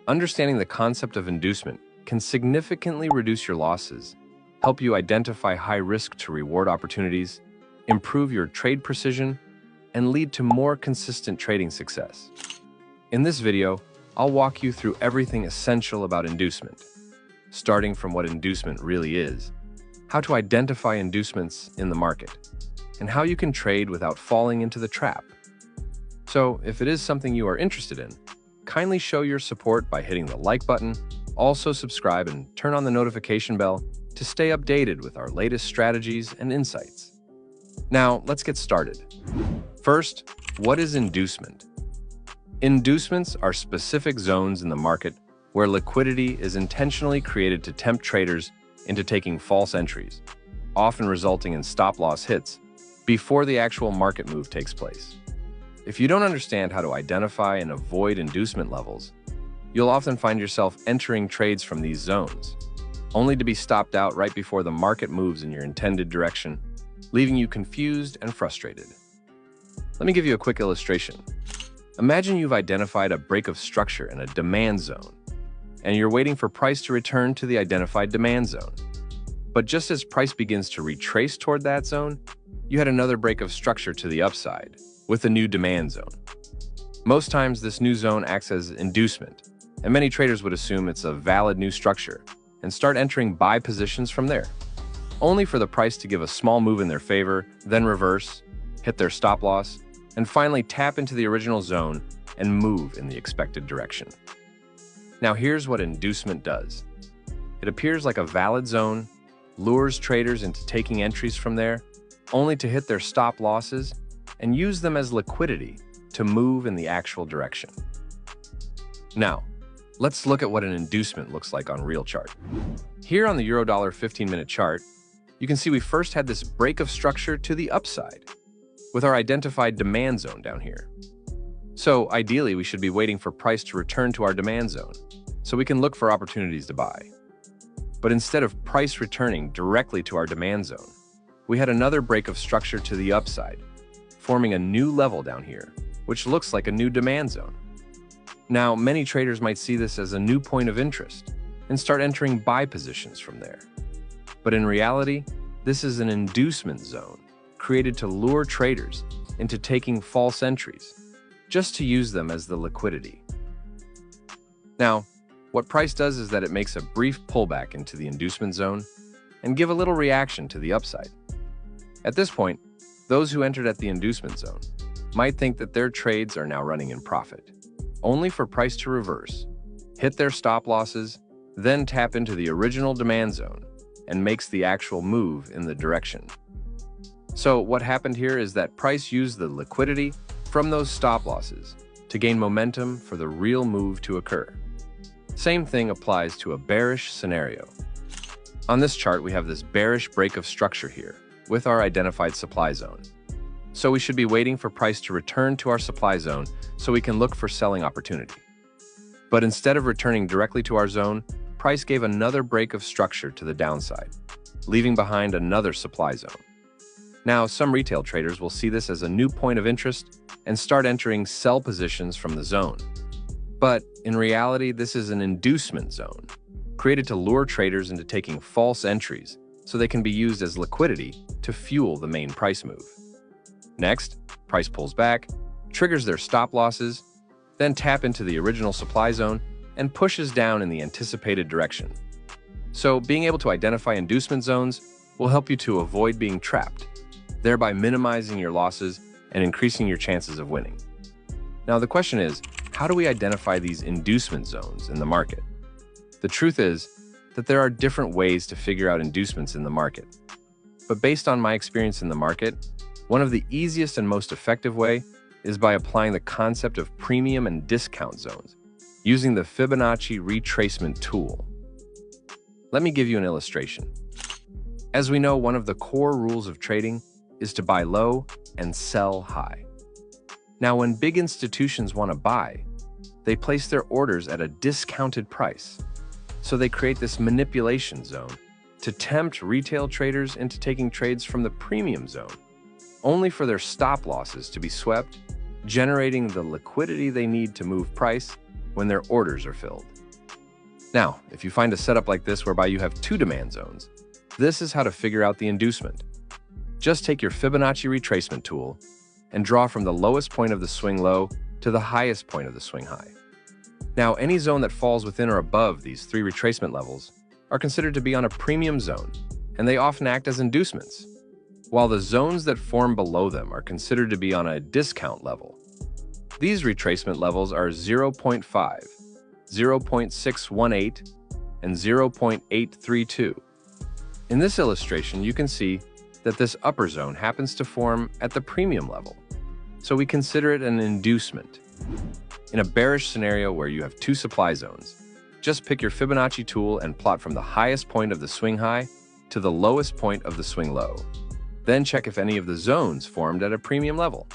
Understanding the concept of inducement can significantly reduce your losses, help you identify high-risk to reward opportunities, improve your trade precision, and lead to more consistent trading success. In this video, I'll walk you through everything essential about inducement, starting from what inducement really is, how to identify inducements in the market, and how you can trade without falling into the trap. So, if it is something you are interested in, kindly show your support by hitting the like button, also subscribe and turn on the notification bell to stay updated with our latest strategies and insights. Now, let's get started. First, what is inducement? Inducements are specific zones in the market where liquidity is intentionally created to tempt traders into taking false entries, often resulting in stop-loss hits before the actual market move takes place. If you don't understand how to identify and avoid inducement levels, you'll often find yourself entering trades from these zones, only to be stopped out right before the market moves in your intended direction, leaving you confused and frustrated. Let me give you a quick illustration. Imagine you've identified a break of structure in a demand zone, and you're waiting for price to return to the identified demand zone. But just as price begins to retrace toward that zone, you had another break of structure to the upside, with a new demand zone. Most times, this new zone acts as inducement, and many traders would assume it's a valid new structure and start entering buy positions from there, only for the price to give a small move in their favor, then reverse, hit their stop loss, and finally tap into the original zone and move in the expected direction. Now here's what inducement does. It appears like a valid zone, lures traders into taking entries from there, only to hit their stop losses and use them as liquidity to move in the actual direction. Now, let's look at what an inducement looks like on real chart. Here on the Euro-Dollar 15-minute chart, you can see we first had this break of structure to the upside, with our identified demand zone down here. So ideally, we should be waiting for price to return to our demand zone, so we can look for opportunities to buy. But instead of price returning directly to our demand zone, we had another break of structure to the upside, forming a new level down here, which looks like a new demand zone. Now, many traders might see this as a new point of interest and start entering buy positions from there. But in reality, this is an inducement zone created to lure traders into taking false entries, just to use them as the liquidity. Now, what price does is that it makes a brief pullback into the inducement zone and give a little reaction to the upside. At this point, those who entered at the inducement zone might think that their trades are now running in profit, only for price to reverse, hit their stop losses, then tap into the original demand zone and makes the actual move in the direction. So what happened here is that price used the liquidity from those stop losses to gain momentum for the real move to occur. Same thing applies to a bearish scenario. On this chart, we have this bearish break of structure here with our identified supply zone. So we should be waiting for price to return to our supply zone so we can look for selling opportunity. But instead of returning directly to our zone, price gave another break of structure to the downside, leaving behind another supply zone. Now, some retail traders will see this as a new point of interest and start entering sell positions from the zone. But in reality, this is an inducement zone, created to lure traders into taking false entries so they can be used as liquidity to fuel the main price move. Next, price pulls back, triggers their stop losses, then tap into the original supply zone and pushes down in the anticipated direction. So being able to identify inducement zones will help you to avoid being trapped, thereby minimizing your losses and increasing your chances of winning. Now the question is, how do we identify these inducement zones in the market? The truth is that there are different ways to figure out inducements in the market. But based on my experience in the market, one of the easiest and most effective way is by applying the concept of premium and discount zones, using the Fibonacci retracement tool. Let me give you an illustration. As we know, one of the core rules of trading is to buy low and sell high. Now, when big institutions want to buy, they place their orders at a discounted price. So they create this manipulation zone to tempt retail traders into taking trades from the premium zone, only for their stop losses to be swept, generating the liquidity they need to move price when their orders are filled. Now, if you find a setup like this whereby you have two demand zones, this is how to figure out the inducement. Just take your Fibonacci retracement tool and draw from the lowest point of the swing low to the highest point of the swing high. Now, any zone that falls within or above these three retracement levels are considered to be on a premium zone, and they often act as inducements, while the zones that form below them are considered to be on a discount level. These retracement levels are 0.5, 0.618, and 0.832. In this illustration, you can see that this upper zone happens to form at the premium level, so we consider it an inducement. In a bearish scenario where you have two supply zones, just pick your Fibonacci tool and plot from the highest point of the swing high to the lowest point of the swing low. Then check if any of the zones formed at a premium level.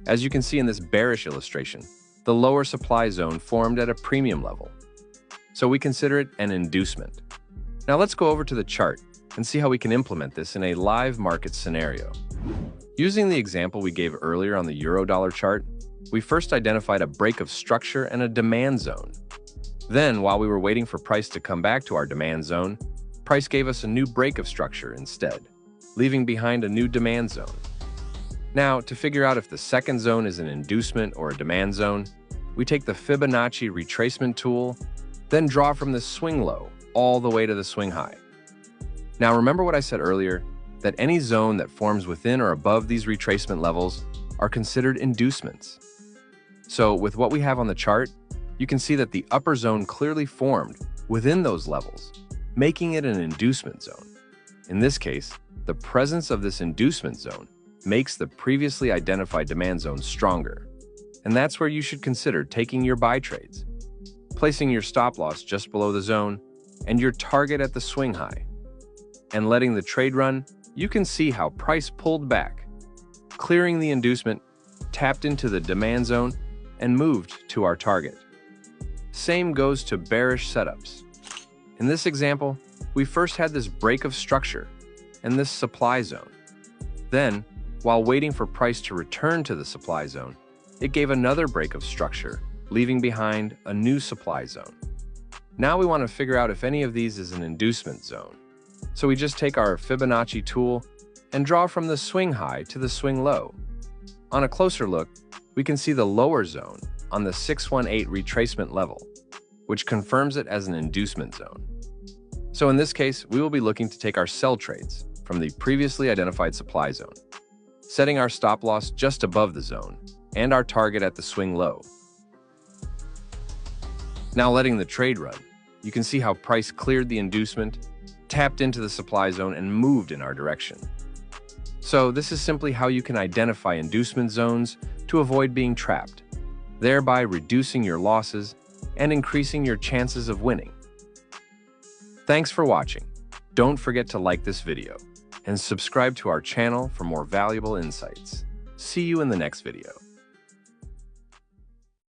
As you can see in this bearish illustration, the lower supply zone formed at a premium level, so we consider it an inducement. Now let's go over to the chart and see how we can implement this in a live market scenario. Using the example we gave earlier on the euro-dollar chart, we first identified a break of structure and a demand zone. Then, while we were waiting for price to come back to our demand zone, price gave us a new break of structure instead, leaving behind a new demand zone. Now, to figure out if the second zone is an inducement or a demand zone, we take the Fibonacci retracement tool, then draw from the swing low all the way to the swing high. Now, remember what I said earlier, that any zone that forms within or above these retracement levels are considered inducements. So, with what we have on the chart, you can see that the upper zone clearly formed within those levels, making it an inducement zone. In this case, the presence of this inducement zone makes the previously identified demand zone stronger, and that's where you should consider taking your buy trades, placing your stop loss just below the zone and your target at the swing high. And letting the trade run, you can see how price pulled back, clearing the inducement, tapped into the demand zone, and moved to our target. Same goes to bearish setups. In this example, we first had this break of structure and this supply zone. Then, while waiting for price to return to the supply zone, it gave another break of structure, leaving behind a new supply zone. Now we want to figure out if any of these is an inducement zone. So we just take our Fibonacci tool and draw from the swing high to the swing low. On a closer look, we can see the lower zone on the 618 retracement level, which confirms it as an inducement zone. So in this case, we will be looking to take our sell trades from the previously identified supply zone, setting our stop loss just above the zone and our target at the swing low. Now letting the trade run, you can see how price cleared the inducement, tapped into the supply zone, and moved in our direction. So this is simply how you can identify inducement zones to avoid being trapped, thereby reducing your losses and increasing your chances of winning. Thanks for watching. Don't forget to like this video and subscribe to our channel for more valuable insights. See you in the next video.